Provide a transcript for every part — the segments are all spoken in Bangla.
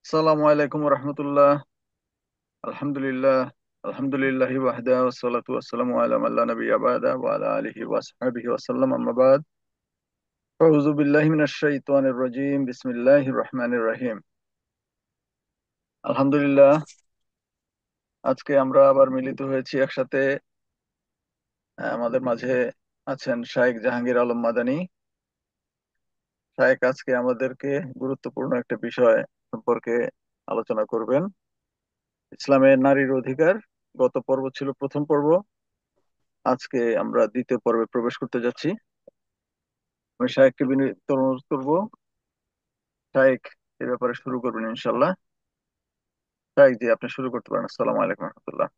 আসসালামু আলাইকুম রহমতুল্লাহ। আলহামদুলিল্লাহ। আলহামদুলিল্লাহি ওয়াহদা ওয়াসসালাতু ওয়াসসালামু আলা মান লা নাবিয়্যা বা'দা ওয়া আলা আলিহি ওয়া আসহাবিহি ওয়া সাল্লাম, আম্মা বাদ। আউযু বিল্লাহি মিনাশ শাইতানির রাজীম। বিসমিল্লাহির রহমানির রহিম। আলহামদুলিল্লাহ, আজকে আমরা আবার মিলিত হয়েছি একসাথে। আমাদের মাঝে আছেন শাইখ জাহাঙ্গীর আলম মাদানী। শাইখ আজকে আমাদেরকে গুরুত্বপূর্ণ একটা বিষয় সম্পর্কে আলোচনা করবেন। ইসলামের নারীর অধিকার। গত পর্ব ছিল প্রথম পর্ব, আজকে আমরা দ্বিতীয় পর্বে প্রবেশ করতে যাচ্ছি। আমি শায়েককে বিনীত অনুরোধ করবো, শায়েক এ ব্যাপারে শুরু করবেন ইনশাল্লাহ। শায়েক জি, আপনি শুরু করতে পারেন। আসসালামু আলাইকুম রহমতুল্লাহ।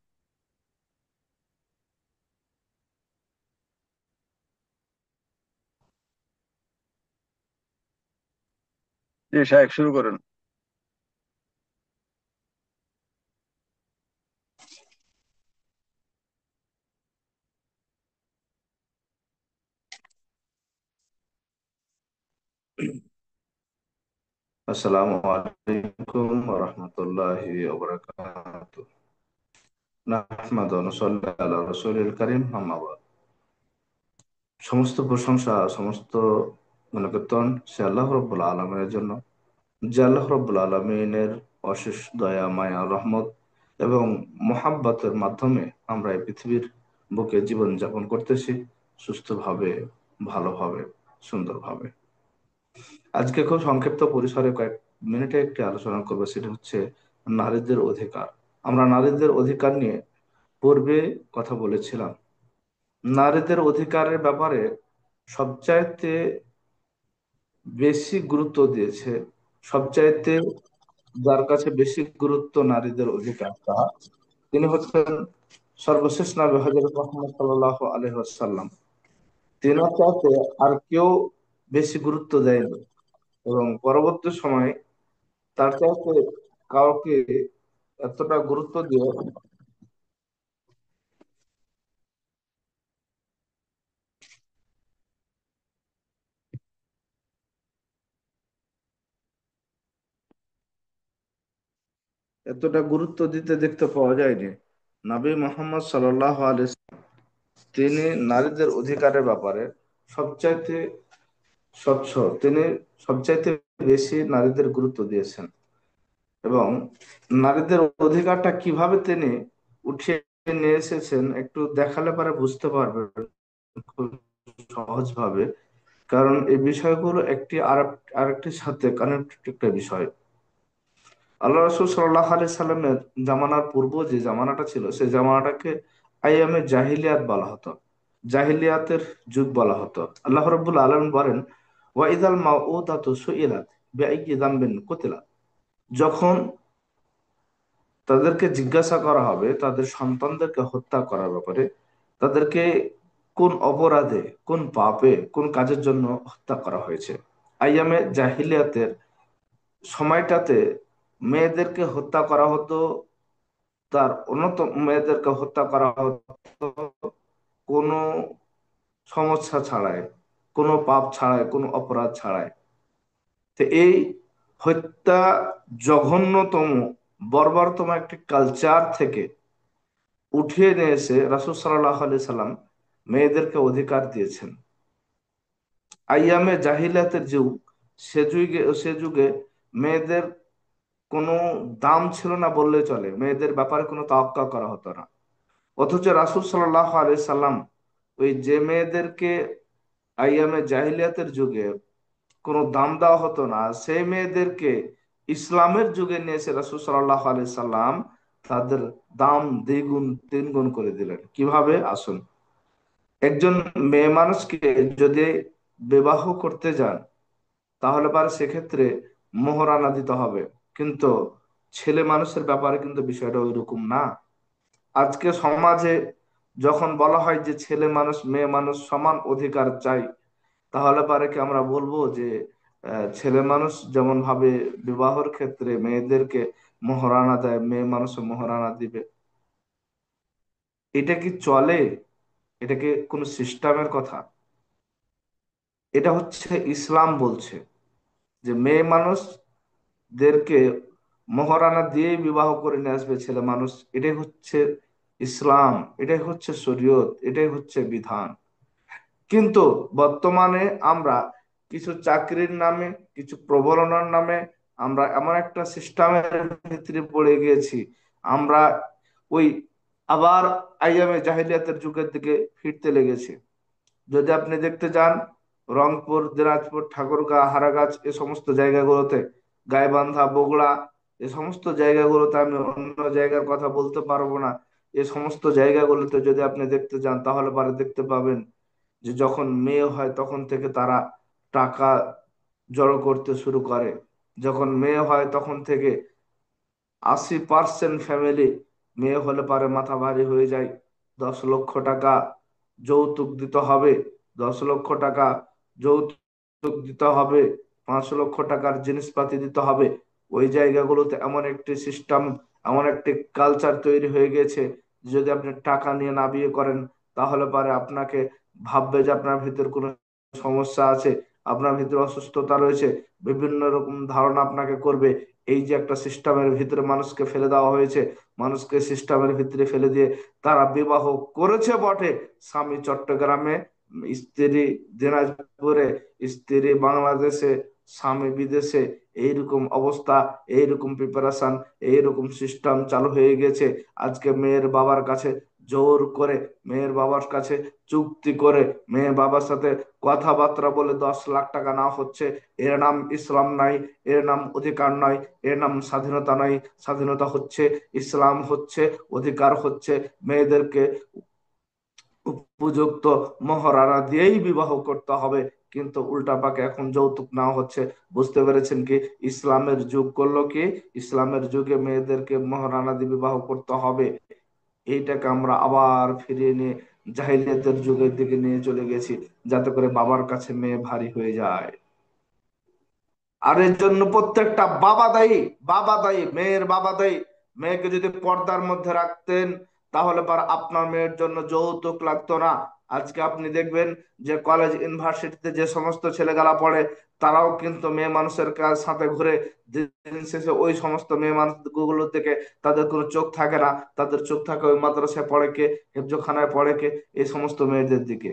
জি শায়েক, শুরু করেন। আসসালামু আলাইকুম ওয়া রাহমাতুল্লাহি ওয়া বারাকাতুহু। নাহমাদু ওয়া নুসাল্লি আলা রাসূলিল কারীম, আম্মা বাদ। সমস্ত প্রশংসা, সমস্ত গুণকীর্তন সে আল্লাহ রাব্বুল আলামিনের জন্য, যে আল্লাহ রাব্বুল আলামিনের অশেষ দয়া, মায়া, রহমত এবং মহাব্বতের মাধ্যমে আমরা এই পৃথিবীর বুকে জীবন যাপন করতেছি সুস্থভাবে, ভালোভাবে, সুন্দরভাবে। আজকে খুব সংক্ষিপ্ত পরিসরে কয়েক মিনিটে একটি আলোচনা করবো, সেটা হচ্ছে নারীদের অধিকার। আমরা নারীদের অধিকার নিয়ে পূর্বে কথা বলেছিলাম। নারীদের অধিকারের ব্যাপারে সবচাইতে বেশি গুরুত্ব দিয়েছে, সবচাইতে যার কাছে বেশি গুরুত্ব নারীদের অধিকার তার, তিনি হচ্ছেন সর্বশেষ নবী হযরত মুহাম্মদ সাল্লাল্লাহু আলাইহি ওয়াসাল্লাম। তিনার চাইতে আর কেউ বেশি গুরুত্ব দেয়নি, এবং পরবর্তী সময়ে তার চাইতে কাউকে এতটা গুরুত্ব দিয়ে এতটা গুরুত্ব দিতে দেখতে পাওয়া যায়নি। নবী মোহাম্মদ সাল্লাল্লাহু আলাইহি তিনি নারীদের অধিকারের ব্যাপারে সবচাইতে স্বচ্ছ, তিনি সবচাইতে বেশি নারীদের গুরুত্ব দিয়েছেন, এবং নারীদের অধিকারটা কিভাবে তিনি উঠিয়ে নিয়ে এসেছেন একটু দেখালে পরে বুঝতে পারবেন খুব সহজভাবে। কারণ এই বিষয়গুলো একটি আরেকটির সাথে কানেক্টেড একটা বিষয়। আল্লাহ রাসূল সাল্লাল্লাহু আলাইহি সাল্লামের জামানার পূর্ব যে জামানাটা ছিল, সেই জামানাটাকে আইয়ামে জাহিলিয়াত বলা হতো, জাহিলিয়াতের যুগ বলা হতো। আল্লাহ রাব্বুল আলামিন বলেন, ওয়া ইযাল মাউউদাতু সুইলাত বিআইয়ি যামবিন কুতিলাত। যখন তাদেরকে জিজ্ঞাসা করা হবে তাদের সন্তানদেরকে হত্যা করার ব্যাপারে, তাদেরকে কোন অপরাধে, কোন পাপে, কোন কাজের জন্য হত্যা করা হয়েছে, আইয়ামে জাহিলিয়াতের সময়টাতে মেয়েদেরকে হত্যা করা হতো, তার অন্যতম মেয়েদেরকে হত্যা করা হতো কোনো সমস্যা ছাড়াই, কোনো পাপ ছাড়াই, কোনো অপরাধ ছাড়াই। তো এই হত্যা জঘন্যতম, বর্বরতম একটি কালচার থেকে উঠিয়ে নিয়ে এসে রাসূল সাল্লাল্লাহু আলাইহি সাল্লাম মেয়েদেরকে অধিকার দিয়েছেন। আইয়ামে জাহিলিয়াতের যুগ, সে যুগে মেয়েদের কোনো দাম ছিল না বললে চলে, মেয়েদের ব্যাপারে কোনো তাওয়াক্কা করা হতো না। অথচ রাসূল সাল্লাল্লাহু আলাইহি সাল্লাম ওই যে মেয়েদেরকে আইয়ামে জাহিলিয়াতের যুগে কোনো দাম দেওয়া হতো না, সেই মেয়েদেরকে ইসলামের যুগে নিয়ে এসে রাসূল সাল্লাল্লাহু আলাইহি সাল্লাম তাদের দাম দ্বিগুণ তিনগুণ করে দিলেন। কিভাবে? আসুন, একজন মেয়ে মানুষকে যদি বিবাহ করতে যান, তাহলে পারে সেক্ষেত্রে মোহরানা দিতে হবে, কিন্তু ছেলে মানুষের ব্যাপারে কিন্তু বিষয়টা ওইরকম না। আজকে সমাজে যখন বলা হয় যে ছেলে মানুষ মেয়ে মানুষ সমান অধিকার চাই, তাহলে পারে কি আমরা বলবো যে ছেলে মানুষ যেমন ভাবে বিবাহর ক্ষেত্রে মেয়েদেরকে মোহরানা দেয়, মেয়ে মানুষও মোহরানা দিবে? এটা কি চলে? এটা কি কোনো সিস্টেমের কথা? এটা হচ্ছে ইসলাম বলছে যে মেয়ে মানুষদেরকে মহারানা দিয়েই বিবাহ করে নিয়ে আসবে ছেলে মানুষ। এটাই হচ্ছে ইসলাম, এটাই হচ্ছে শরীয়ত, এটাই হচ্ছে বিধান। কিন্তু বর্তমানে আমরা কিছু চাকরির নামে, কিছু প্রবলনার নামে আমরা এমন একটা সিস্টেমের ভিতরে পড়ে গিয়েছি, আমরা ওই আবার আইয়ামে জাহিলিয়াতের যুগের দিকে ফিরতে লেগেছি। যদি আপনি দেখতে যান, রংপুর, দিনাজপুর, ঠাকুরগাঁও, হারাগাছ, এ সমস্ত জায়গাগুলোতে, গাইবান্ধা, বগুড়া, এ সমস্ত জায়গাগুলোতে, আমি অন্য জায়গার কথা বলতে পারবো না, এ সমস্ত জায়গাগুলোতে যদি আপনি দেখতে যান তাহলে পরে দেখতে পাবেন যে যখন মেয়ে হয় তখন থেকে তারা টাকা জড়ো করতে শুরু করে। যখন মেয়ে হয় তখন থেকে 80% ফ্যামিলি মেয়ে হলে পারে মাথা ভারী হয়ে যায়। 10 লক্ষ টাকা যৌতুক দিতে হবে, 10 লক্ষ টাকা যৌতুক দিতে হবে, 5 লক্ষ টাকার জিনিসপাতি দিতে হবে। ওই জায়গাগুলোতে এমন একটি সিস্টেম, এমন একটি কালচার তৈরি হয়ে গেছে, যদি আপনি টাকা নিয়ে না বিয়ে করেন তাহলে পারে আপনাকে ভাববে যে আপনার ভিতর কোনো সমস্যা আছে, আপনার ভিতরে অসুস্থতা রয়েছে, বিভিন্ন রকম ধারণা আপনাকে করবে। এই যে একটা সিস্টেমের ভিতরে মানুষকে ফেলে দেওয়া হয়েছে, মানুষকে সিস্টেমের ভিতরে ফেলে দিয়ে তারা বিবাহ করেছে বটে, স্বামী চট্টগ্রামে, স্ত্রী দিনাজপুরে, স্ত্রী বাংলাদেশে, স্বামী বিদেশে। এইরকম অবস্থা, এইরকম প্রিপারেশন, এইরকম সিস্টেম চালু হয়ে গেছে। আজকে মেয়ের বাবার কাছে জোর করে, মেয়ের বাবার কাছে চুক্তি করে, মেয়ের বাবার সাথে কথাবার্তা বলে 10 লাখ টাকা না হচ্ছে, এর নাম ইসলাম নাই, এর নাম অধিকার নয়, এর নাম স্বাধীনতা নয়। স্বাধীনতা হচ্ছে, ইসলাম হচ্ছে, অধিকার হচ্ছে মেয়েদেরকে উপযুক্ত মহারানা দিয়েই বিবাহ করতে হবে। কিন্তু উল্টা পাকে এখন যৌতুক নেওয়া হচ্ছে। বুঝতে পেরেছেন কি ইসলামের যুগ করলো কি? ইসলামের যুগে মেয়েদেরকে মহারানা দিয়ে বিবাহ করতে হবে, এইটাকে আমরা আবার ফিরিয়ে নিয়ে জাহিলিয়াতের যুগের দিকে নিয়ে চলে গেছি, যাতে করে বাবার কাছে মেয়ে ভারী হয়ে যায়। আর এর জন্য প্রত্যেকটা বাবা দায়ী, বাবা দায়ী, মেয়ের বাবা দায়ী। মেয়েকে যদি পর্দার মধ্যে রাখতেন তাহলে পর আপনার মেয়ের জন্য যৌতুক লাগতো না। আজকে আপনি দেখবেন যে কলেজ ইউনিভার্সিটিতে যে সমস্ত ছেলেগুলা পড়ে, তারাও কিন্তু মেয়ে মানুষের সাথে ঘুরে। দিন শেষে ওই সমস্ত মেয়ে মানুষগুলো থেকে তাদের কোনো চোখ থাকে না, তাদের চোখ থাকে ওই মাদ্রাসায় পড়ে কে, হেফজোখানায় পড়ে কে, এই সমস্ত মেয়েদের দিকে।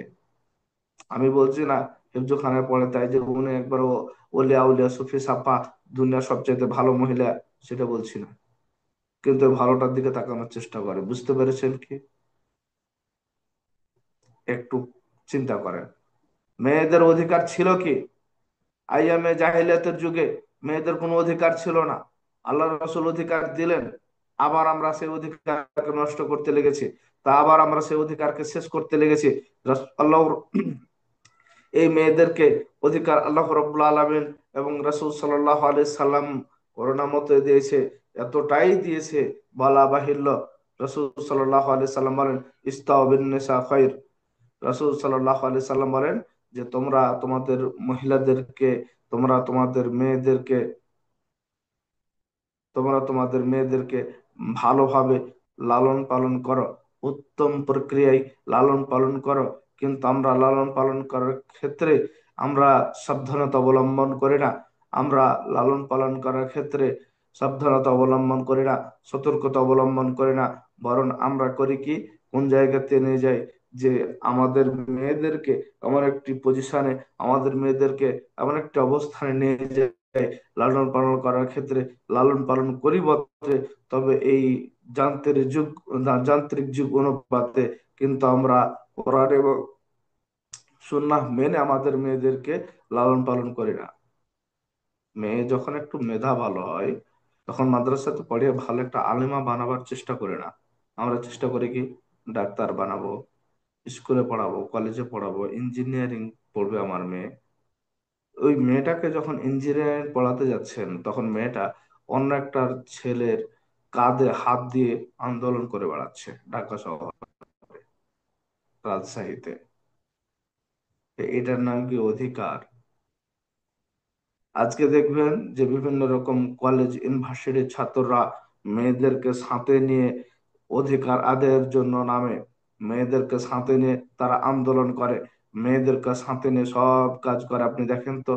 আমি বলছি না হেফজোখানায় পড়ে তাই যে উনি একবার ওলিয়া উলিয়া সুফি সাফা, দুনিয়ার সবচেয়ে ভালো মহিলা, সেটা বলছি না। কিন্তু ওই ভালোটার দিকে তাকানোর চেষ্টা করে। বুঝতে পেরেছেন কি? একটু চিন্তা করেন, মেয়েদের অধিকার ছিল কি? আইয়ামে জাহিলিয়াতের যুগে মেয়েদের কোনো অধিকার ছিল না। আল্লাহ রসুল অধিকার দিলেন, আবার আমরা সেই অধিকারকে নষ্ট করতে লেগেছি, তা আবার আমরা সেই অধিকারকে শেষ করতে লেগেছি। আল্লাহ এই মেয়েদেরকে অধিকার আল্লাহ রব্বুল আলামিন এবং রাসূল সাল্লাল্লাহু আলাইহি সাল্লাম করোনা মতে দিয়েছে, এতটাই দিয়েছে বলা বাহিল্য। রাসূল সাল্লাল্লাহু আলাইহি সাল্লাম বলেন, ইস্তাও বিন নিসা খায়র। রাসূল সাল্লাল্লাহু আলাইহি সাল্লাম বলেন যে তোমরা তোমাদের মহিলাদেরকে, তোমরা তোমাদের মেয়েদেরকে, তোমরা তোমাদের মেয়েদেরকে ভালোভাবে লালন পালন করো, উত্তম প্রক্রিয়ায় লালন পালন করো। কিন্তু আমরা লালন পালন করার ক্ষেত্রে আমরা সাবধানতা অবলম্বন করি না। আমরা লালন পালন করার ক্ষেত্রে সাবধানতা অবলম্বন করি না, সতর্কতা অবলম্বন করি না। বরং আমরা করি কি, কোন জায়গাতে নিয়ে যাই যে আমাদের মেয়েদেরকে এমন একটি পজিশনে, আমাদের মেয়েদেরকে এমন একটি অবস্থানে নিয়ে যাই লালন পালন করার ক্ষেত্রে। লালন পালন করি বটে, তবে এই যান্ত্রিক যুগ অনুপাতে কিন্তু আমরা কোরআন এবং সুন্নাহ মেনে আমাদের মেয়েদেরকে লালন পালন করি না। মেয়ে যখন একটু মেধা ভালো হয় তখন মাদ্রাসাতে পড়িয়ে ভালো একটা আলেমা বানাবার চেষ্টা করি না। আমরা চেষ্টা করি কি, ডাক্তার বানাবো, স্কুলে পড়াবো, কলেজে পড়াবো, ইঞ্জিনিয়ারিং পড়বে আমার মেয়ে। ওই মেয়েটাকে যখন ইঞ্জিনিয়ারিং পড়াতে যাচ্ছেন তখন মেয়েটা অন্য একটা ছেলের কাঁধে হাত দিয়ে আন্দোলন করে বেড়াচ্ছে ঢাকা শহর, রাজশাহীতে। এটার নাম কি অধিকার? আজকে দেখবেন যে বিভিন্ন রকম কলেজ ইউনিভার্সিটির ছাত্ররা মেয়েদেরকে সাথে নিয়ে অধিকার আদায়ের জন্য নামে, মেয়েদেরকে সাথে নিয়ে তারা আন্দোলন করে, মেয়েদেরকে সাথে নিয়ে সব কাজ করে। আপনি দেখেন তো,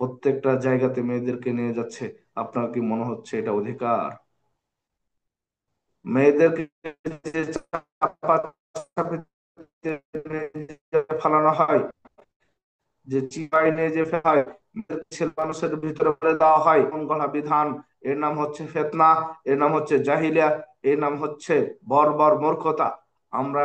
প্রত্যেকটা জায়গাতে মেয়েদেরকে নিয়ে যাচ্ছে। আপনার কি মনে হচ্ছে এটা অধিকার? মেয়েদেরকে যে চাপা চাপিতে ফেলানো হয়, যে চিপাই নিয়ে যে ফেলা হয়, ছেলে মানুষের ভিতরে ফেলে দেওয়া হয় গণা বিধান, এর নাম হচ্ছে ফিতনা, এর নাম হচ্ছে জাহিলিয়া, এর নাম হচ্ছে বর্বর মূর্খতা। আমরা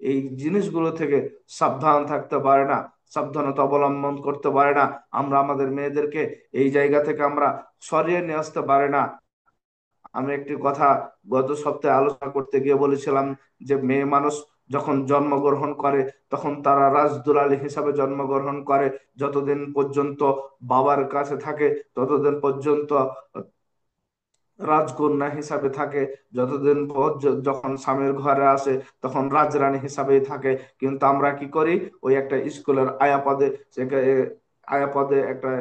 এই জিনিসগুলো থেকে সাবধান থাকতে পারে না, সাবধানতা অবলম্বন করতে পারে না। আমরা আমাদের মেয়েদেরকে এই জায়গা থেকে আমরা সরিয়ে নিয়ে আসতে পারে না। আমি একটি কথা গত সপ্তাহে আলোচনা করতে গিয়ে বলেছিলাম যে মেয়ে মানুষ যখন জন্মগ্রহণ করে তখন তারা রাজদুলালি হিসাবে জন্মগ্রহণ করে। যতদিন পর্যন্ত বাবার কাছে থাকে ততদিন পর্যন্ত রাজকন্যা হিসাবে থাকে, যতদিন যখন স্বামীর ঘরে আসে তখন রাজরানী হিসাবেই থাকে। কিন্তু আমরা কি করি, ওই একটা স্কুলের আয়া পদে আয়া পদে একটা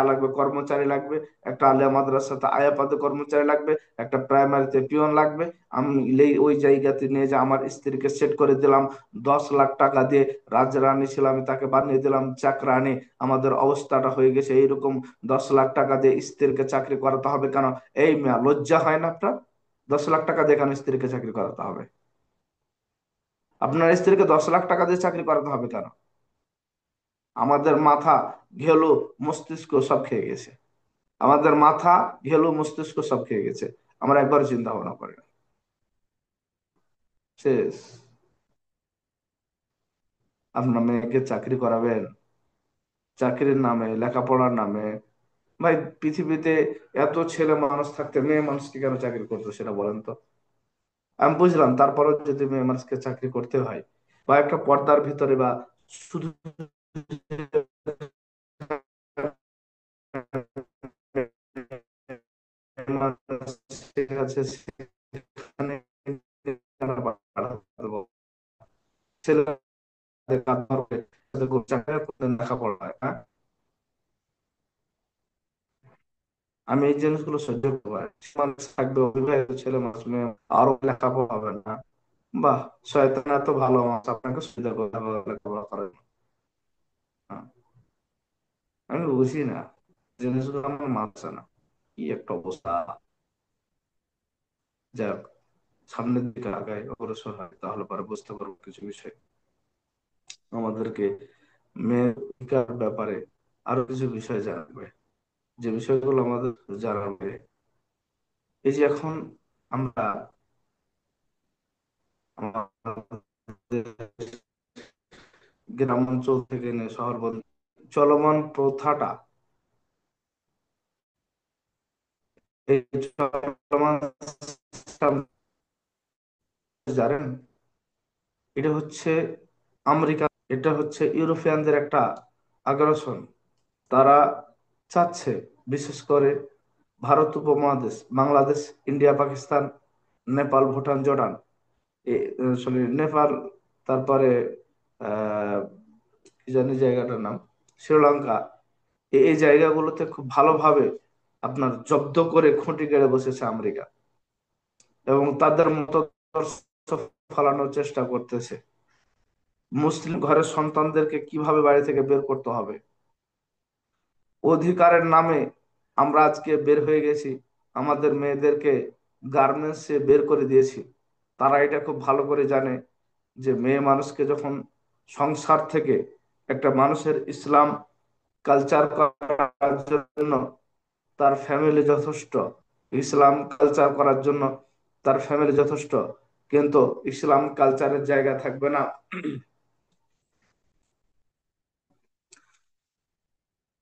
লাগবে, কর্মচারী লাগবে, একটা আলিয়া মাদ্রাসাতে আয়া পদে কর্মচারী লাগবে, একটা প্রাইমারিতে পিয়ন লাগবে। আমি ওই জায়গাতে নিয়ে যে আমার স্ত্রীকে সেট করে দিলাম, 10 লাখ টাকা দিয়ে রাজরানী ছিল আমি তাকে বানিয়ে দিলাম চাকরানী। আমাদের অবস্থাটা হয়ে গেছে এইরকম। 10 লাখ টাকা দিয়ে স্ত্রীকে চাকরি করাতে হবে কেন? এই মেয়া, লজ্জা হয় না আপনার? 10 লাখ টাকা দিয়ে কেন স্ত্রীকে চাকরি করাতে হবে? আপনার স্ত্রীকে 10 লাখ টাকা দিয়ে চাকরি করাতে হবে কেন? আমাদের মাথা, ঘেলু, মস্তিষ্ক সব খেয়ে গেছে। আমাদের মাথা, ঘেলু, মস্তিষ্ক সব খেয়ে গেছে। আমরা একবার চিন্তা ভাবনা করি না। শেষ। আপনার মেয়েকে চাকরি করাবেন চাকরির নামে, লেখাপড়ার নামে? ভাই, পৃথিবীতে এত ছেলে মানুষ থাকতে মেয়ে মানুষকে কেন চাকরি করতো সেটা বলেন তো? আমি বুঝলাম, তারপরেও যদি মেয়ে মানুষকে চাকরি করতে হয় বা একটা পর্দার ভিতরে বা শুধু মানুষের কাছে সেখানে আমরা পাঠাতে দেবো। ছেলেদের কাজ করবে, চাকরি করতে লেখাপড়া হয়, হ্যাঁ? আমি এই জিনিসগুলো সহ্য করতে পারি। মানুষ থাকবে অবিবাহিত ছেলে মানুষ, মেয়ে আরো লেখাপড়া হবে না? বাহ, শয়তান এত ভালো মানুষ, আপনাকে সুবিধা করতে হবে লেখাপড়া করার জন্য। হ্যাঁ, আমি বুঝি না জিনিসগুলো, আমার মানছে না। কি একটা অবস্থা! যাক, সামনের দিকে আগায় অগ্রসর হয় তাহলে পরে বুঝতে পারবো কিছু বিষয়। আমাদেরকে মেয়ের অধিকার ব্যাপারে আরো কিছু বিষয় জানাবে, যে বিষয়গুলো আমাদের জানাবে। এই যে এখন আমরা আমাদের গ্রাম অঞ্চল থেকে নিয়ে শহর পর্যন্ত চলমান প্রথাটা, এই চলমান system জানেন, এটা হচ্ছে আমেরিকা, এটা হচ্ছে ইউরোপিয়ানদের একটা আগ্রাসন। তারা চাচ্ছে, বিশেষ করে ভারত উপমহাদেশ, Bangladesh, India, Pakistan, Nepal, Bhutan, Jordan, sorry Nepal, তারপরে আহ কি জানি জায়গাটার নাম, শ্রীলঙ্কা, এই জায়গাগুলোতে খুব ভালোভাবে আপনার জব্দ করে খুঁটি গেড়ে বসেছে আমেরিকা, এবং তাদের মতাদর্শ ফলানোর চেষ্টা করতেছে। মুসলিম ঘরের সন্তানদেরকে কিভাবে বাড়ি থেকে বের করতে হবে, অধিকারের নামে আমরা আজকে বের হয়ে গেছি, আমাদের মেয়েদেরকে গার্মেন্টসে বের করে দিয়েছি। তারা এটা খুব ভালো করে জানে যে মেয়ে মানুষকে যখন সংসার থেকে একটা মানুষের ইসলাম কালচার করার জন্য তার ফ্যামিলি যথেষ্ট, ইসলাম কালচার করার জন্য তার ফ্যামিলি যথেষ্ট, কিন্তু ইসলাম কালচারের জায়গা থাকবে না।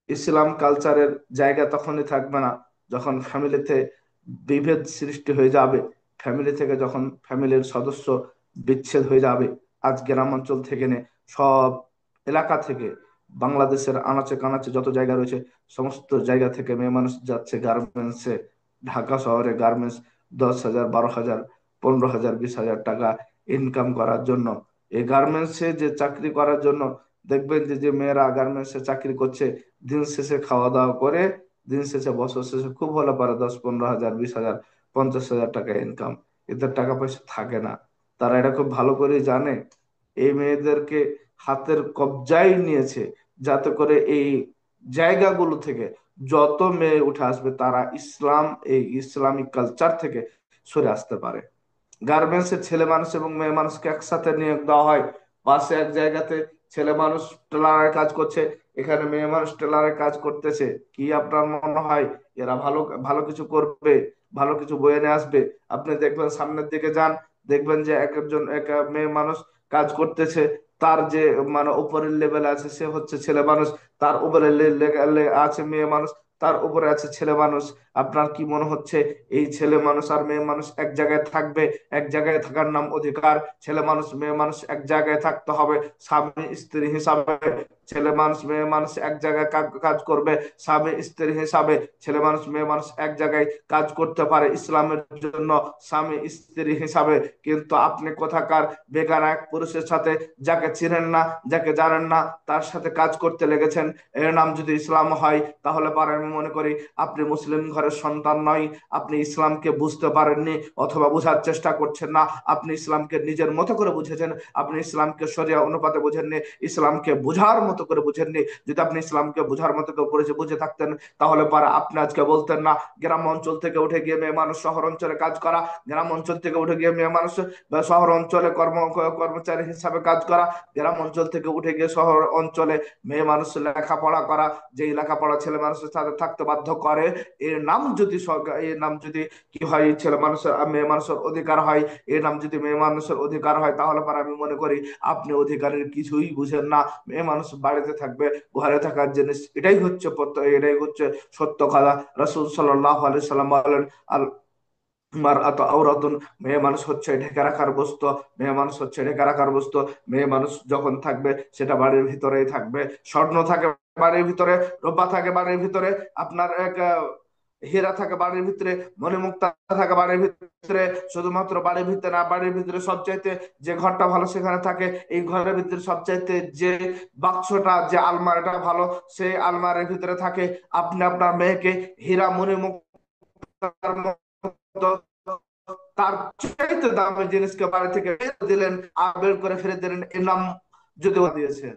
ইসলাম কালচারের জায়গা তখনই থাকবে না যখন ফ্যামিলিতে বিভেদ সৃষ্টি হয়ে যাবে, ফ্যামিলি থেকে যখন ফ্যামিলির সদস্য বিচ্ছেদ হয়ে যাবে। আজ গ্রামাঞ্চল থেকে নে সব এলাকা থেকে, বাংলাদেশের আনাচে কানাচে যত জায়গা রয়েছে সমস্ত জায়গা থেকে মেয়ে মানুষ যাচ্ছে গার্মেন্টসে। ঢাকা শহরে গার্মেন্টস 10,000, 12,000, 15,000, 20,000 টাকা ইনকাম করার জন্য। এই গার্মেন্টসে যে চাকরি করার জন্য দেখবেন যে যে মেয়েরা গার্মেন্টসে চাকরি করছে, দিন শেষে খাওয়া দাওয়া করে, দিন শেষে বছর শেষে খুব হলে পারে 10, 15,000, 20,000, 50,000 টাকা ইনকাম। এদের টাকা পয়সা থাকে না। তারা এটা খুব ভালো করে জানে এই মেয়েদেরকে হাতের কবজায় নিয়েছে, যাতে করে এই জায়গাগুলো থেকে যত মেয়ে উঠে আসবে তারা এই ইসলামিক কালচার থেকে সরে আসতে পারে। গার্মেন্টসে ছেলে মানুষ এবং মেয়ে মানুষকে একসাথে নিয়োগ দেওয়া হয়। পাশে এক জায়গাতে ছেলে মানুষ টেলারের কাজ করছে, এখানে মেয়ে মানুষ টেলারের কাজ করতেছে। কি আপনার মনে হয় এরা ভালো ভালো কিছু করবে, ভালো কিছু বয়ে নিয়ে আসবে? আপনি দেখবেন সামনের দিকে যান, দেখবেন যে এক মেয়ে মানুষ কাজ করতেছে, তার যে মানে উপরের লেভেল আছে সে হচ্ছে ছেলে মানুষ, তার উপরে আছে মেয়ে মানুষ, তার উপরে আছে ছেলে মানুষ। আপনার কি মনে হচ্ছে এই ছেলে মানুষ আর মেয়ে মানুষ এক জায়গায় থাকবে? এক জায়গায় থাকার নাম অধিকার। ছেলে মানুষ মেয়ে মানুষ এক জায়গায় থাকতে হবে স্বামী স্ত্রী হিসাবে। ছেলে মানুষ মেয়ে মানুষ এক জায়গায় কাজ করবে স্বামী স্ত্রী হিসাবে। ছেলে মানুষ মেয়ে মানুষ এক জায়গায় কাজ করতে পারে ইসলামের জন্য স্বামী স্ত্রী হিসাবে। কিন্তু আপনি কোথাকার বেকার এক পুরুষের সাথে, যাকে চিনেন না, যাকে জানেন না, তার সাথে কাজ করতে লেগেছেন। এর নাম যদি ইসলাম হয়, তাহলে পারে আমি মনে করি আপনি মুসলিম ঘরের সন্তান নয়, আপনি ইসলামকে বুঝতে পারেননি অথবা বোঝার চেষ্টা করছেন না। আপনি ইসলামকে নিজের মতো করে বুঝেছেন, আপনি ইসলামকে শরিয়া অনুপাতে বুঝেননি, ইসলামকে বুঝার মতো করে বুঝেননি। যদি আপনি ইসলামকে বুঝার মতো করে বুঝে থাকতেন, তাহলে পারে আপনি আজকে বলতেন না গ্রাম অঞ্চল থেকে উঠে গিয়ে মেয়ে মানুষ শহর অঞ্চলে কাজ করা, গ্রাম অঞ্চল থেকে উঠে গিয়ে মেয়ে মানুষ শহর অঞ্চলে কর্মচারী হিসাবে কাজ করা, গ্রাম অঞ্চল থেকে উঠে গিয়ে শহর অঞ্চলে মেয়ে মানুষ লেখাপড়া করা। যেই লেখাপড়া ছেলে মানুষের সাথে থাকতে বাধ্য করে, এর নাম যদি সরকার, এর নাম যদি কি হয় ছেলে মানুষের মেয়ে মানুষের অধিকার হয়, এর নাম যদি মেয়ে মানুষের অধিকার হয়, তাহলে পর আমি মনে করি আপনি অধিকারের কিছুই বুঝেন না। মেয়ে মানুষ বাড়িতে থাকবে, ঘরে থাকার জিনিস, এটাই হচ্ছে সত্য কথা। রাসূল সাল্লাল্লাহু আলাইহি সাল্লাম বলেন, আল মারআত আওরাতুন, মেয়ে মানুষ হচ্ছে ঢেকে রাখার বস্তু। মেয়ে মানুষ হচ্ছে ঢেকে রাখার বস্তু। মেয়ে মানুষ যখন থাকবে সেটা বাড়ির ভিতরেই থাকবে। স্বর্ণ থাকে বাড়ির ভিতরে, রূপা থাকে বাড়ির ভিতরে, আপনার হীরা থাকে বাড়ির ভিতরে, মণিমুক্তা থাকে বাড়ির ভিতরে। শুধুমাত্র বাড়ির ভিতরে না, বাড়ির ভিতরে সবচাইতে যে ঘরটা ভালো সেখানে থাকে, এই ঘরের ভিতরে সবচাইতে যে বাক্সটা, যে আলমারিটা ভালো, সেই আলমারির ভিতরে থাকে। আপনি আপনার মেয়েকে হীরা মণিমুক্তার মতো তার চাইতে দামি জিনিসকে বাড়ি থেকে বের দিলেন, আর বের করে ফেলে দিলেন, এর নাম যদিও দিয়েছেন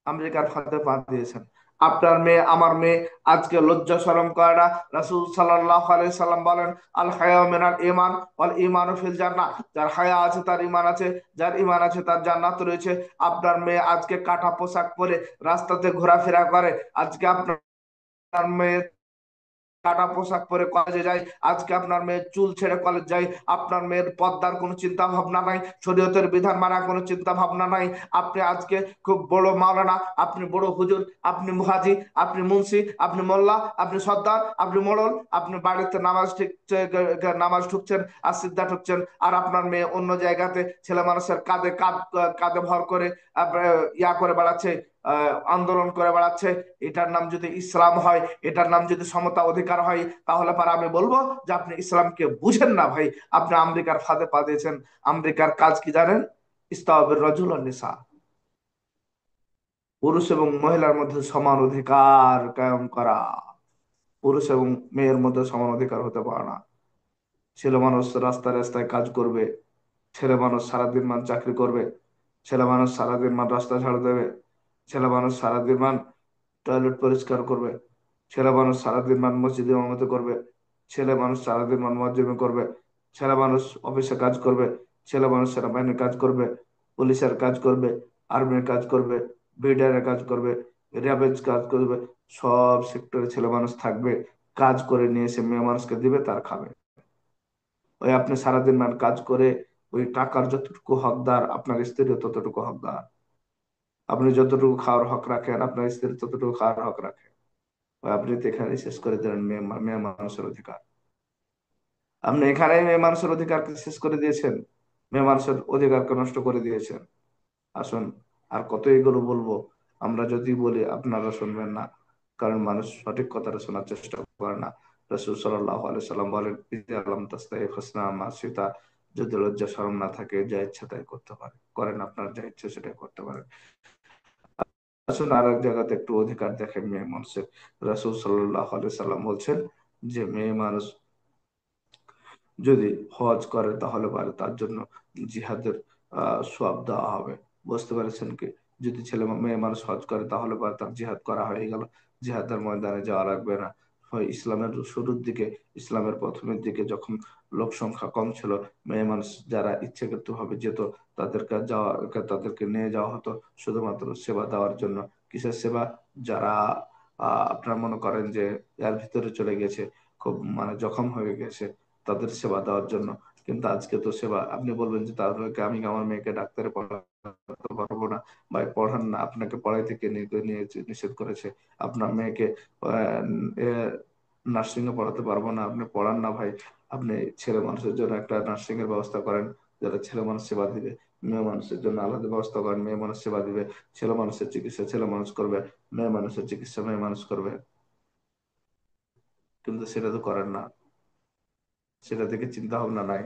আমেরিকার ফাঁদে পা দিয়েছেন। আপনার মেয়ে আমার মেয়ে আজকে লজ্জা শরম করে না? রাসূল সাল্লাল্লাহু আলাইহি সাল্লাম বলেন, আল হায়া মিনাল ঈমান ওয়াল ঈমানু ফিল জান্নাহ। যার হায়া আছে তার ঈমান আছে, যার ঈমান আছে তার জান্নাত রয়েছে। আপনার মেয়ে আজকে কাটা পোশাক পরে রাস্তাতে ঘোরাফেরা করে, আজকে আপনার মেয়ে কাটা পোশাক পরে কলেজে যায়, আজকে আপনার মেয়ে চুল ছেড়ে কলেজ যায়, আপনার মেয়ের পর্দার কোনো চিন্তা ভাবনা নাই, শরীয়তের বিধান মানার কোনো চিন্তা ভাবনা নাই। আপনি আজকে খুব বড় মাওলানা, আপনি বড় হুজুর, আপনি মুহাজি, আপনি মুন্সি, আপনি মোল্লা, আপনি সর্দার, আপনি মোড়ল, আপনি বাড়িতে নামাজ ঢুকছেন আর সিদ্ধা ঢুকছেন, আর আপনার মেয়ে অন্য জায়গাতে ছেলে মানুষের কাঁধে ভর করে করে বেড়াচ্ছে, আন্দোলন করে বেড়াচ্ছে। এটার নাম যদি ইসলাম হয়, এটার নাম যদি সমতা অধিকার হয়, তাহলে পর আমি বলবো যে আপনি ইসলামকে বুঝেন না ভাই। আপনি আমেরিকার ফাঁদে পা দিয়েছেন। আমেরিকার কাজ কি জানেন? ইস্তাবের রজুল নিসা, পুরুষ এবং মহিলার মধ্যে সমান অধিকার কায়েম করা। পুরুষ এবং মেয়ের মধ্যে সমান অধিকার হতে পারে না। ছেলে মানুষ রাস্তায় রাস্তায় কাজ করবে, ছেলে মানুষ সারাদিন মান চাকরি করবে, ছেলে মানুষ সারাদিন মান রাস্তা ঝাড়ু দেবে, ছেলে মানুষ সারাদিন মান টয়লেট পরিষ্কার করবে, ছেলে মানুষ সারাদিন মান মসজিদে ইমামতি করবে, ছেলে মানুষ সারাদিন মান মসজিদে করবে, ছেলে মানুষ অফিসে কাজ করবে, ছেলে মানুষ সেনাবাহিনীর কাজ করবে, পুলিশের কাজ করবে, আর্মির কাজ করবে, বিডিআর কাজ করবে, র্যাবের কাজ করবে। সব সেক্টরে ছেলে মানুষ থাকবে, কাজ করে নিয়ে এসে মেয়ে মানুষকে দিবে, তার খাবে। ওই আপনি সারাদিন মান কাজ করে ওই টাকার যতটুকু হকদার, আপনার স্ত্রীও ততটুকু হকদার। আপনি যতটুকু খাওয়ার হক রাখেন, আপনার স্ত্রী ততটুকু খাওয়ার হক রাখে। আপনি তো এখানে শেষ করে দিলেন মেয়ে মানুষের অধিকার। আপনি এখানেই মেয়ে মানুষের অধিকারকে শেষ করে দিয়েছেন, মেয়ে মানুষের অধিকারকে নষ্ট করে দিয়েছেন। আসুন, আর কত এগুলো বলবো? আমরা যদি বলি আপনারা শুনবেন না, কারণ মানুষ সঠিক কথাটা শোনার চেষ্টা করে না। রাসূল সাল্লাল্লাহু আলাইহি সাল্লাম বলেন, ইযা লাম তাস্তাহি ফাসনা মা শিতা, যদি লজ্জা শরম না থাকে যা ইচ্ছা তাই করতে পারে, করেন, আপনার যা ইচ্ছা সেটাই করতে পারেন। আসুন আর এক জায়গাতে একটু অধিকার দেখেন মেয়ে মানুষের। রাসূল সাল্লাল্লাহু আলাইহি সাল্লাম বলছেন যে মেয়ে মানুষ যদি হজ করে তাহলে পারে তার জন্য জিহাদের সওয়াব দেওয়া হবে। বুঝতে পেরেছেন কি? যদি ছেলে মেয়ে মানুষ হজ করে তাহলে বা তার জিহাদ করা হয়ে গেল, জিহাদের ময়দানে যাওয়া লাগবে না। হয় ইসলামের শুরুর দিকে, ইসলামের প্রথমের দিকে যখন লোক সংখ্যা কম ছিল, মেয়ে মানুষ যারা ইচ্ছাকৃত ভাবে যেত, তাদেরকে নিয়ে যাওয়া হতো শুধুমাত্র সেবা দেওয়ার জন্য। কিসের সেবা? যারা আপনারা মনে করেন যে এর ভিতরে চলে গেছে, খুব মানে জখম হয়ে গেছে, তাদের সেবা দেওয়ার জন্য। কিন্তু আজকে তো সেবা, আপনি বলবেন যে তাদেরকে আমি আমার মেয়েকে ডাক্তারে পড়াতে পারবো না। ভাই পড়ান না, আপনাকে পড়াইতে কে নিষেধ করেছে? আপনার মেয়েকে নার্সিং এ পড়াতে পারবো না, আপনি পড়ান না ভাই। আপনি ছেলে মানুষের জন্য একটা নার্সিং এর ব্যবস্থা করেন, যারা ছেলে মানুষ সেবা দিবে। মেয়ে মানুষের জন্য আলাদা ব্যবস্থা করেন, মেয়ে মানুষ সেবা দিবে। ছেলে মানুষের চিকিৎসা ছেলে মানুষ করবে, মেয়ে মানুষের চিকিৎসা মেয়ে মানুষ করবে। কিন্তু সেটা তো করেন না, সেটা থেকে চিন্তা ভাবনা নাই।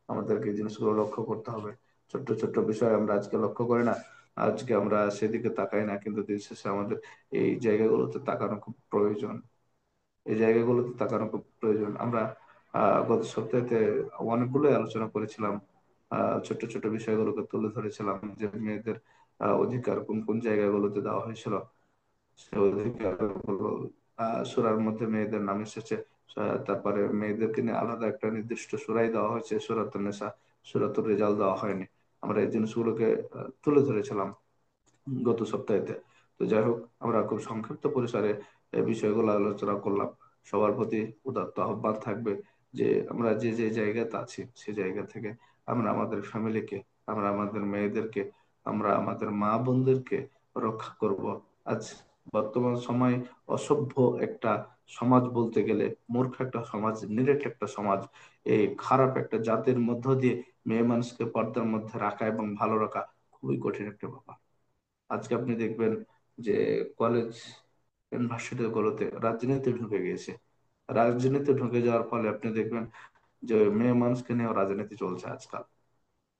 আমাদেরকে এই জিনিসগুলো লক্ষ্য করতে হবে। ছোট্ট ছোট্ট বিষয় আমরা আজকে লক্ষ্য করি না, আজকে আমরা সেদিকে তাকাই না, কিন্তু দিন শেষে আমাদের এই জায়গাগুলোতে তাকানো খুব প্রয়োজন। এই জায়গাগুলোতে তাকানো খুব প্রয়োজন। আমরা গত সপ্তাহে অনেকগুলো আলোচনা করেছিলাম, ছোট্ট ছোট্ট বিষয়গুলোকে তুলে ধরেছিলাম যে মেয়েদের অধিকার কোন কোন জায়গাগুলোতে দেওয়া হয়েছিল। সে অধিকার হলো সূরার মধ্যে মেয়েদের নাম এসেছে। তারপরে মেয়েদেরকে নিয়ে আলাদা একটা নির্দিষ্ট সূরাই দেওয়া হয়েছে, সূরাতুন নিসা, সূরাতুর রিজাল দেওয়া হয়নি। আমরা এই জিনিসগুলোকে তুলে ধরেছিলাম গত সপ্তাহেতে। তো যাই হোক, আমরা খুব সংক্ষিপ্ত পরিসরে এই বিষয়গুলো আলোচনা করলাম। সবার প্রতি উদাত্ত আহ্বান থাকবে যে আমরা যে যে জায়গাতে আছি সে জায়গা থেকে আমরা আমাদের ফ্যামিলিকে, আমরা আমাদের মেয়েদেরকে, আমরা আমাদের মা বোনদেরকে রক্ষা করব। আজ বর্তমান সময় অসভ্য একটা সমাজ বলতে গেলে, মূর্খ একটা সমাজ, নিরেট একটা সমাজ, এই খারাপ একটা জাতির মধ্য দিয়ে মেয়ে মানুষকে পর্দার মধ্যে রাখা এবং ভালো রাখা খুবই কঠিন একটা ব্যাপার। আজকে আপনি দেখবেন যে কলেজ ইউনিভার্সিটি গুলোতে রাজনীতি ঢুকে গিয়েছে। রাজনীতি ঢুকে যাওয়ার ফলে আপনি দেখবেন যে মেয়ে মানুষকে নিয়েও রাজনীতি চলছে আজকাল।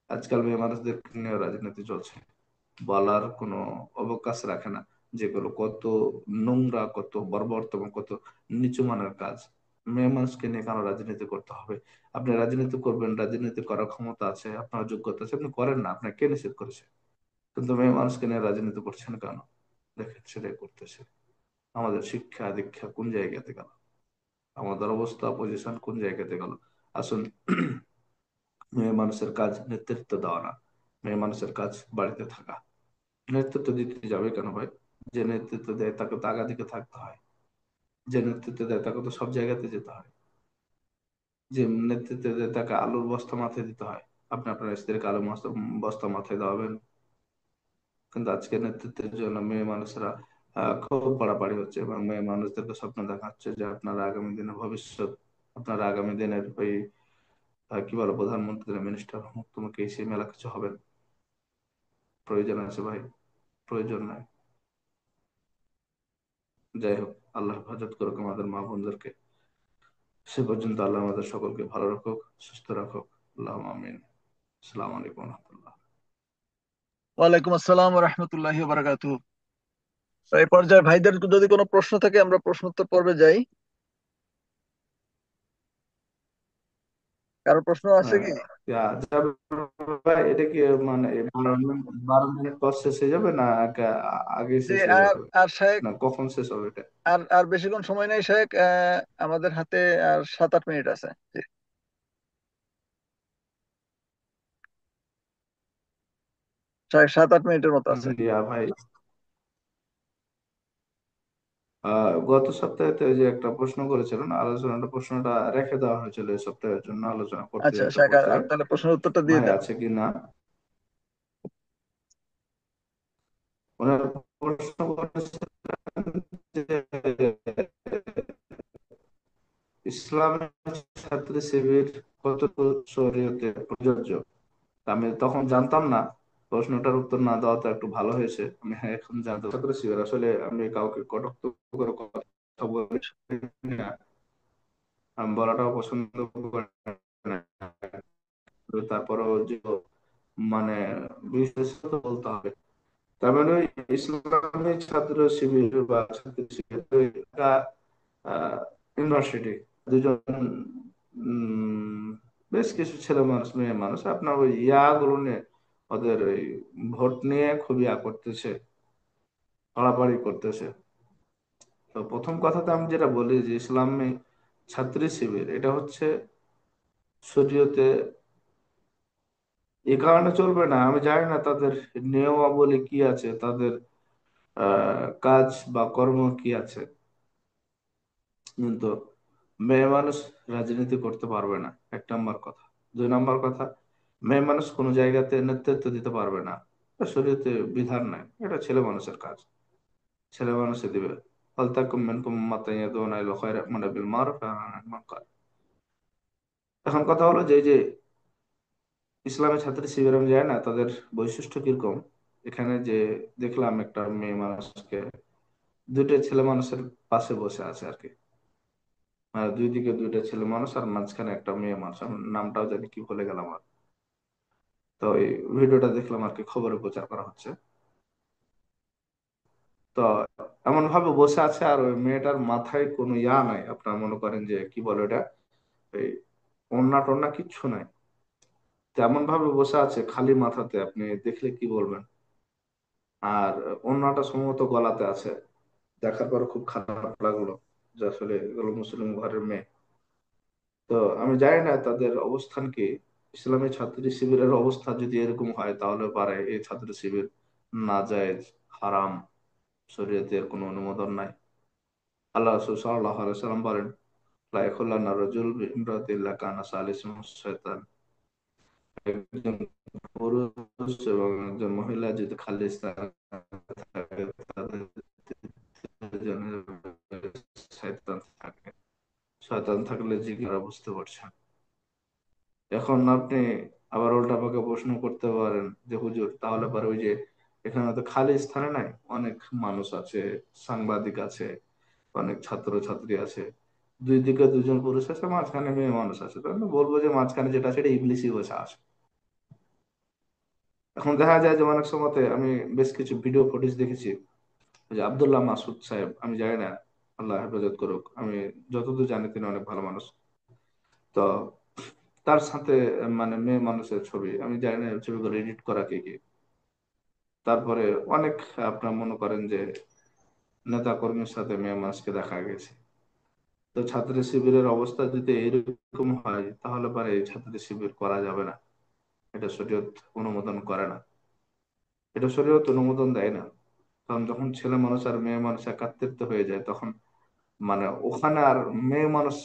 আজকাল মেয়ে মানুষদের নিয়েও রাজনীতি চলছে, বলার কোনো অবকাশ রাখে না যেগুলো কত নোংরা, কত বর্বরতম, কত নিচু মানের কাজ। মেয়ে মানুষকে নিয়ে কেন রাজনীতি করতে হবে? আপনি রাজনীতি করবেন, রাজনীতি করার ক্ষমতা আছে, আপনার যোগ্যতা আছে, আপনি করেন না, আপনাকে কে নিষেধ করেছে? কিন্তু মেয়ে মানুষকে নিয়ে রাজনীতি করছেন কেন? দেখেন, সেটাই করতেছে। আমাদের শিক্ষা দীক্ষা কোন জায়গাতে গেল? আমাদের অবস্থা পজিশন কোন জায়গাতে গেল? আসুন, মেয়ে মানুষের কাজ নেতৃত্ব দেওয়া না, মেয়ে মানুষের কাজ বাড়িতে থাকা। নেতৃত্ব দিতে যাবে কেন ভাই? যে নেতৃত্ব দেয় তাকে তো আগা দিকে থাকতে হয়, যে নেতৃত্ব দেয় তাকে তো সব জায়গাতে যেতে হয়, যে নেতৃত্ব দেয় তাকে আলুর বস্তা মাথায় দিতে হয়। আপনি আপনার স্ত্রীকে আলু বস্তা বস্তা মাথায় দেওয়াবেন? কিন্তু আজকে নেতৃত্বের জন্য মেয়ে মানুষরা খুব বাড়াবাড়ি হচ্ছে, এবং মেয়ে মানুষদেরকে স্বপ্ন দেখাচ্ছে যে আপনারা আগামী দিনের ভবিষ্যৎ, আপনারা আগামী দিনের ওই কি বলো, প্রধানমন্ত্রী, মিনিস্টার, তোমাকে এই সেই মেলা কিছু হবেন। প্রয়োজন আছে ভাই? প্রয়োজন নাই। যাই হোক, আল্লাহ হেফাজত করুক আমাদের মা বোনদেরকে। সে পর্যন্ত আল্লাহ আমাদের সকলকে ভালো রাখুক, সুস্থ রাখুক। আল্লাহ আমিন। আসসালামু আলাইকুম রহমতুল্লাহ। ওয়ালাইকুম আসসালাম রহমতুল্লাহি বারাকাতুহু। এই পর্যায়ে ভাইদের যদি কোনো প্রশ্ন থাকে আমরা প্রশ্নোত্তর পর্বে যাই। কারো প্রশ্ন আছে হ্যাঁ, কি? যাবে ভাই। এটা কি মানে 12 মিনিট পর শেষ হয়ে যাবে, না আগে যে শেষ হয়ে আর যাবে, আর শেখ, না কখন শেষ হবে এটা? আর আর বেশিক্ষণ সময় নেই শেখ। আমাদের হাতে আর 7-8 মিনিট আছে। জি, শেখ 7-8 মিনিটের মতো আছে। ভাই, গত সপ্তাহে তো এই যে একটা প্রশ্ন করেছিলেন, আলোচনাটা প্রশ্নটা রেখে দেওয়া হয়েছিল এই সপ্তাহের জন্য, আলোচনা করতে আচ্ছা যেটা শেখ, আর বলছিলেন। তাহলে প্রশ্নের উত্তরটা দিয়ে ভাই দেন। আছে কি না? ওনার প্রশ্ন করেছিলেন যে ইসলামের ছাত্রী শিবির কতটুকু শরীয়তে প্রযোজ্য। আমি তখন জানতাম না, প্রশ্নটার উত্তর না দেওয়াটা একটু ভালো হয়েছে। আমি এখন জানতে ছাত্র শিবির আসলে, আমি কাউকে কটাক্ষ করে কথা বলি না, আমি বলাটাও পছন্দ করি না। তারপরেও যে মানে বিশেষত বলতে হবে, তার মানে ওই ইসলামী ছাত্র শিবির বা ছাত্র শিবির ইউনিভার্সিটি দুজন, উম, বেশ কিছু ছেলে মানুষ মেয়ে মানুষ আপনার ওই ইয়াগুলো নিয়ে ওদের এই ভোট নিয়ে খুবই করতেছে, পাড়াপাড়ি করতেছে। তো প্রথম কথাতে আমি যেটা বলি যে ইসলামী ছাত্রী শিবির এটা হচ্ছে শরীয়তে এই কারণে চলবে না, আমি জানি না তাদের নিয়মাবলী কি আছে, তাদের কাজ বা কর্ম কি আছে, কিন্তু মেয়ে মানুষ রাজনীতি করতে পারবে না, এক নম্বর কথা। দুই নম্বর কথা, মেয়ে মানুষ কোনো জায়গাতে নেতৃত্ব দিতে পারবে না, এটা শরীয়তে বিধান নাই, এটা ছেলে মানুষের কাজ, ছেলে মানুষে দিবে। ফালতাকুম মিনকুম উম্মাতুন ইয়াদউনা ইলাল খায়রি ওয়ায়া'মুরুনা বিল মা'রুফ ওয়া ইয়ানহাউনা আনিল মুনকার। এখন কথা হলো যে এই যে ইসলামী ছাত্রী শিবির, আমি জানি না তাদের বৈশিষ্ট্য কিরকম। এখানে যে দেখলাম একটা মেয়ে মানুষকে দুইটা ছেলে মানুষের পাশে বসে আছে আর কি, মানে দুই দিকে দুইটা ছেলে মানুষ আর মাঝখানে একটা মেয়ে মানুষ, আমি নামটাও জানি কি ভুলে গেলাম আর। তো এই ভিডিওটা দেখলাম আর কি, খবরে প্রচার করা হচ্ছে। তো এমন ভাবে বসে আছে আর ওই মেয়েটার মাথায় কোনো নাই, আপনার মনে করেন যে কি বলে ওটা, এই ওড়না টোড়না কিচ্ছু নাই, তেমন ভাবে বসে আছে খালি মাথাতে, আপনি দেখলে কি বলবেন। আর ওড়নাটা সম্ভবত গলাতে আছে। দেখার পর খুব খারাপ লাগলো যে আসলে এগুলো মুসলিম ঘরের মেয়ে। তো আমি জানি না তাদের অবস্থান কি। ইসলামী ছাত্রী শিবিরের অবস্থা যদি এরকম হয় তাহলে পারে এই ছাত্র শিবির নাজায়েজ, হারাম, শরীয়তের কোনো অনুমোদন নাই। আল্লাহ রাসূল সাল্লাল্লাহু আলাইহি সাল্লাম বলেন, লা ইয়াখুল্লানা রাজুল বিইমরাতিন ইল্লা কানা সালিসুহুমা শাইতান। একজন পুরুষ এবং একজন মহিলা যদি খালিস্তান থাকে, তাদের দুজনের শয়তান থাকে। শয়তান থাকলে জি কি আমরা বুঝতে পারছেন। এখন আপনি আবার উল্টা পাকে প্রশ্ন করতে পারেন যে হুজুর তাহলে পরে ওই যে এখানে তো খালি স্থানে নাই, অনেক মানুষ আছে, সাংবাদিক আছে, অনেক ছাত্র ছাত্রী আছে, দুই দিকে দুজন পুরুষ আছে, মাঝখানে মেয়ে মানুষ আছে, তাহলে বলবো যে মাঝখানে যেটা সেটা ইবলিশই বসে আছে। এখন দেখা যায় যে অনেক সময় আমি বেশ কিছু ভিডিও ফুটেজ দেখেছি, ওই যে আব্দুল্লাহ মাসুদ সাহেব, আমি জানি না, আল্লাহ হেফাজত করুক, আমি যতদূর জানি তিনি অনেক ভালো মানুষ। তো তার সাথে মানে মেয়ে মানুষের ছবি, আমি জানি না ছবিগুলো এডিট করা কে কি। তারপরে অনেক আপনার মনে করেন যে নেতা কর্মীর সাথে মেয়ে মানুষকে দেখা গেছে। তো ছাত্রী শিবিরের অবস্থা যদি এরকম হয় তাহলে পরে এই ছাত্রী শিবির করা যাবে না, এটা শরীয়ত অনুমোদন করে না, এটা শরীয়ত অনুমোদন দেয় না। কারণ যখন ছেলে মানুষ আর মেয়ে মানুষ একাত্রিত হয়ে যায় তখন মানে ওখানে আর মেয়ে মানুষ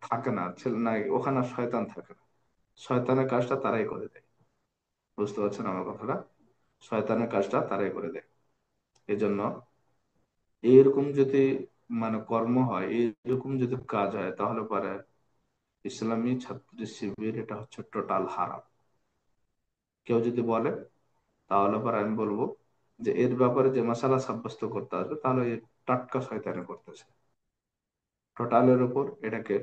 থাকে না, ছেলে নাই ওখানে, আর শয়তান থাকে না। শয়তানের কাজটা তারাই করে দেয়, বুঝতে পারছেন আমার কথাটা, শয়তানের কাজটা তারাই করে দেয়। এই জন্য এইরকম যদি মানে কর্ম হয়, এইরকম যদি কাজ হয় তাহলে পরে ইসলামী ছাত্রী শিবির এটা হচ্ছে টোটাল হারাম। কেউ যদি বলে তাহলে পরে আমি বলবো যে এর ব্যাপারে যে মশালা সাব্যস্ত করতে আসবে তাহলে এই টাটকা শয়তানি করতেছে, টোটালের উপর এটাকে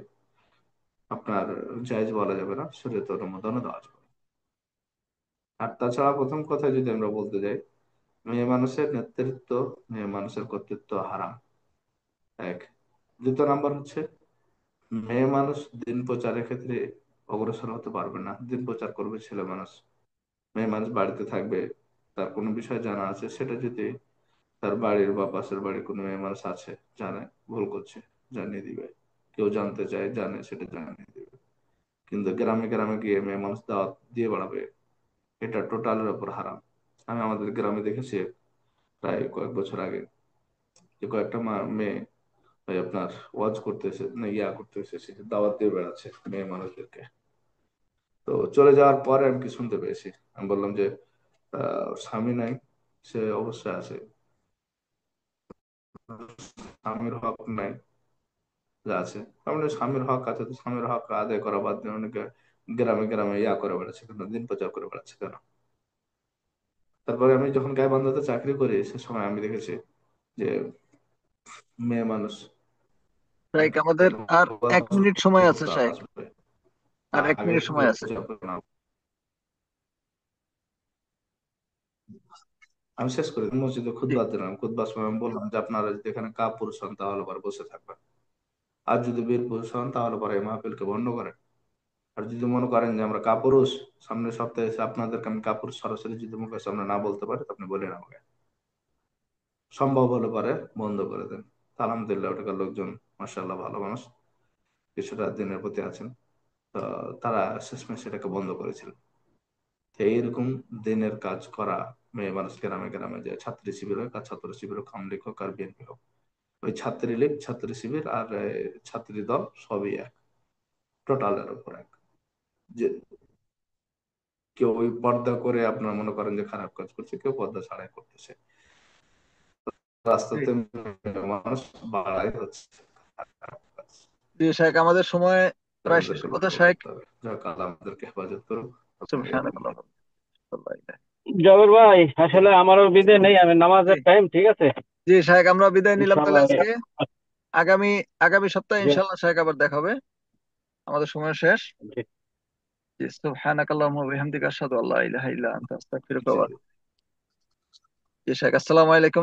আপনার জায়েজ বলা যাবে না, শরীয়ত অনুমোদনও দেওয়া যাবে না। আর তাছাড়া প্রথম কথা যদি আমরা বলতে যাই, মেয়ে মানুষের নেতৃত্ব, মেয়ে মানুষের কর্তৃত্ব হারাম, এক। দ্বিতীয় নাম্বার হচ্ছে মেয়ে মানুষ দিন প্রচারের ক্ষেত্রে অগ্রসর হতে পারবে না, দিন প্রচার করবে ছেলে মানুষ। মেয়ে মানুষ বাড়িতে থাকবে, তার কোনো বিষয় জানা আছে সেটা যদি তার বাড়ির বা পাশের বাড়ির কোনো মেয়ে মানুষ আছে জানে, ভুল করছে, জানিয়ে দিবে। কেউ জানতে চায় জানে, সেটা জানিয়ে দিবে। কিন্তু গ্রামে গ্রামে গিয়ে মেয়ে মানুষ দাওয়াত দিয়ে বেড়াবে, এটা টোটালের উপর হারাম। আমি আমাদের গ্রামে দেখেছি প্রায় কয়েক বছর আগে যে কয়েকটা মেয়ে ওই আপনার ওয়াজ করতে এসে না করতে এসেছে, দাওয়াত দিয়ে বেড়াচ্ছে মেয়ে মানুষদেরকে। তো চলে যাওয়ার পরে আমি কি শুনতে পেয়েছি, আমি বললাম যে স্বামী নাই, সে অবশ্যই আছে, স্বামীর হক নাই, যা আছে তার স্বামীর হক আছে, তো স্বামীর হক আদায় করা বাদ দিয়ে অনেকে গ্রামে গ্রামে করে বেড়াচ্ছে কেন, দিন প্রচার করে বেড়াচ্ছে কেন। তারপরে আমি যখন গাইবান্ধাতে চাকরি করি সে সময় আমি দেখেছি যে মেয়ে মানুষ শাইখ, আমাদের আর 1 মিনিট সময় আছে শাইখ, আসবে, আর এক আগে মিনিট থেকে সময় আছে। প্রচার করে না। আমি শেষ করি, মসজিদে জি। খুতবা দিলাম, খুতবার সময় আমি বললাম যে আপনারা যদি এখানে কাপুরুষ হন তাহলে পরে বসে থাকবেন, আর যদি বীর পুরুষ হন তাহলে পরে এই মাহফিলকে বন্ধ করেন। আর যদি মনে করেন যে আমরা কাপুরুষ, সামনের সপ্তাহে এসে আপনাদেরকে আমি কাপুরুষ সরাসরি যদি মুখের সামনে না বলতে পারি তো আপনি বলেন আমাকে, সম্ভব হলে পরে বন্ধ করে দেন। তা আলহামদুলিল্লাহ ওটাকার লোকজন মাশাআল্লাহ ভালো মানুষ, কিছুটা দিনের প্রতি আছেন। তো তারা শেষমেশ সেটাকে বন্ধ করেছিল। তো এইরকম দিনের কাজ করা, মেয়ে মানুষ গ্রামে গ্রামে যে ছাত্রী শিবির হোক আর ছাত্র শিবির হোক, আওয়ামী লীগ হোক আর বিএনপি হোক, ওই ছাত্রী লীগ ছাত্রী শিবির আর ছাত্রী দল সবই এক, টোটালের উপর এক। যে কেউ ওই পর্দা করে আপনার মনে করেন যে খারাপ কাজ করছে, কেউ পর্দা ছাড়াই করতেছে, জি রাস্তাতে মানুষ বাড়াই হচ্ছে খারাপ কাজ। জি, শাহেখ, আমাদের সময় তো প্রায় শেষ আমাদেরকে কথা, লক্ষ্য শাহেখ। করতে হবে, যাক আল্লাহ আমাদেরকে হেফাজত করুক। সুবহানাক আসসালামু আলাইকুম। আল্লাহুম্মা। জবের ভাই, আসলে আমারও বিদে নেই, আমি জি নামাজের টাইম, ঠিক আছে। জি শাহেখ, আমরা বিদায় নিলাম তাহলে ইনশাল্লাহ। আজকে। আগামী আগামী সপ্তাহে জি ইনশাআল্লাহ শাহেখ আবার দেখা হবে। আমাদের সময় শেষ। জি জি, সুবহানাক আল্লাহুম্মা ওয়া বিহামদিকা আশহাদু আল্লা ইলাহা ইল্লা আনতা আস্তাগফিরুকা জি। ওয়া আতুবু ইলাইক। জি শাহেখ, আসসালামু আলাইকুম।